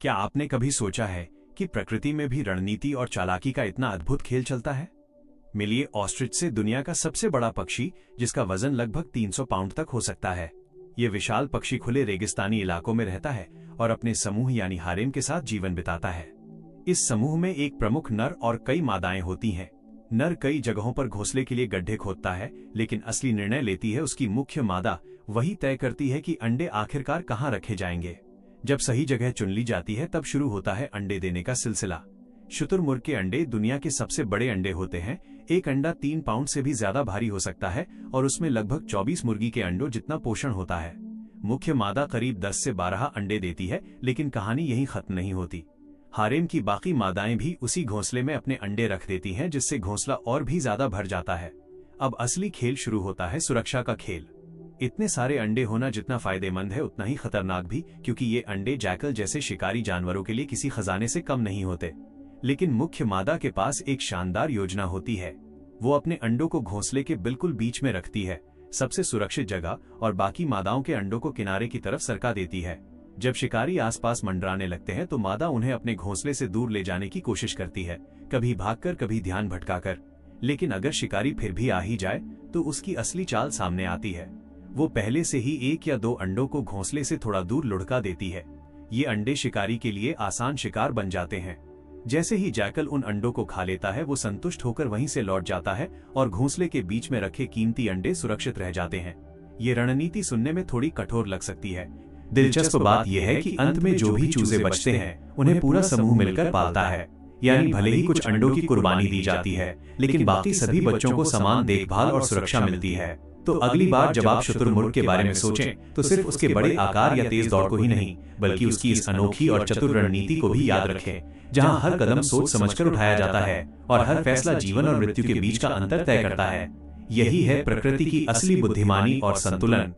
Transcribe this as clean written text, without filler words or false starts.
क्या आपने कभी सोचा है कि प्रकृति में भी रणनीति और चालाकी का इतना अद्भुत खेल चलता है? मिलिए ऑस्ट्रिच से दुनिया का सबसे बड़ा पक्षी, जिसका वजन लगभग 300 पाउंड तक हो सकता है। ये विशाल पक्षी खुले रेगिस्तानी इलाकों में रहता है और अपने समूह यानी हारेम के साथ जीवन बिताता है। इस समूह में एक प्रमुख नर और कई मादाएं होती हैं। नर कई जगहों पर घोंसले के लिए गड्ढे खोदता है, लेकिन असली निर्णय लेती है उसकी मुख्य मादा। वही तय करती है कि अंडे आखिरकार कहाँ रखे जाएंगे। जब सही जगह चुन ली जाती है तब शुरू होता है अंडे देने का सिलसिला। शुतुरमुर्ग के अंडे दुनिया के सबसे बड़े अंडे होते हैं। एक अंडा 3 पाउंड से भी ज्यादा भारी हो सकता है और उसमें लगभग 24 मुर्गी के अंडों जितना पोषण होता है। मुख्य मादा करीब 10 से 12 अंडे देती है, लेकिन कहानी यहीं खत्म नहीं होती। हारेम की बाकी मादाएं भी उसी घोंसले में अपने अंडे रख देती हैं, जिससे घोंसला और भी ज्यादा भर जाता है। अब असली खेल शुरू होता है, सुरक्षा का खेल। इतने सारे अंडे होना जितना फायदेमंद है उतना ही खतरनाक भी, क्योंकि ये अंडे जैकल जैसे शिकारी जानवरों के लिए किसी खजाने से कम नहीं होते। लेकिन मुख्य मादा के पास एक शानदार योजना होती है। वो अपने अंडों को घोंसले के बिल्कुल बीच में रखती है, सबसे सुरक्षित जगह, और बाकी मादाओं के अंडों को किनारे की तरफ सरका देती है। जब शिकारी आसपास मंडराने लगते हैं तो मादा उन्हें अपने घोंसले से दूर ले जाने की कोशिश करती है, कभी भागकर, कभी ध्यान भटकाकर। लेकिन अगर शिकारी फिर भी आ ही जाए तो उसकी असली चाल सामने आती है। वो पहले से ही 1 या 2 अंडों को घोंसले से थोड़ा दूर लुढ़का देती है। ये अंडे शिकारी के लिए आसान शिकार बन जाते हैं। जैसे ही जैकल उन अंडों को खा लेता है, वो संतुष्ट होकर वहीं से लौट जाता है और घोंसले के बीच में रखे कीमती अंडे सुरक्षित रह जाते हैं। ये रणनीति सुनने में थोड़ी कठोर लग सकती है। दिलचस्प बात यह है कि अंत में जो भी चूजे बचते हैं उन्हें पूरा समूह मिलकर पालता है। यानी भले ही कुछ अंडों की कुर्बानी दी जाती है, लेकिन बाकी सभी बच्चों को समान देखभाल और सुरक्षा मिलती है। तो अगली बार जब आप शुतुरमुर्ग के बारे में सोचें तो सिर्फ उसके बड़े आकार या तेज दौड़ को ही नहीं, बल्कि उसकी इस अनोखी और चतुर रणनीति को भी याद रखें, जहां हर कदम सोच समझकर उठाया जाता है और हर फैसला जीवन और मृत्यु के बीच का अंतर तय करता है। यही है प्रकृति की असली बुद्धिमानी और संतुलन।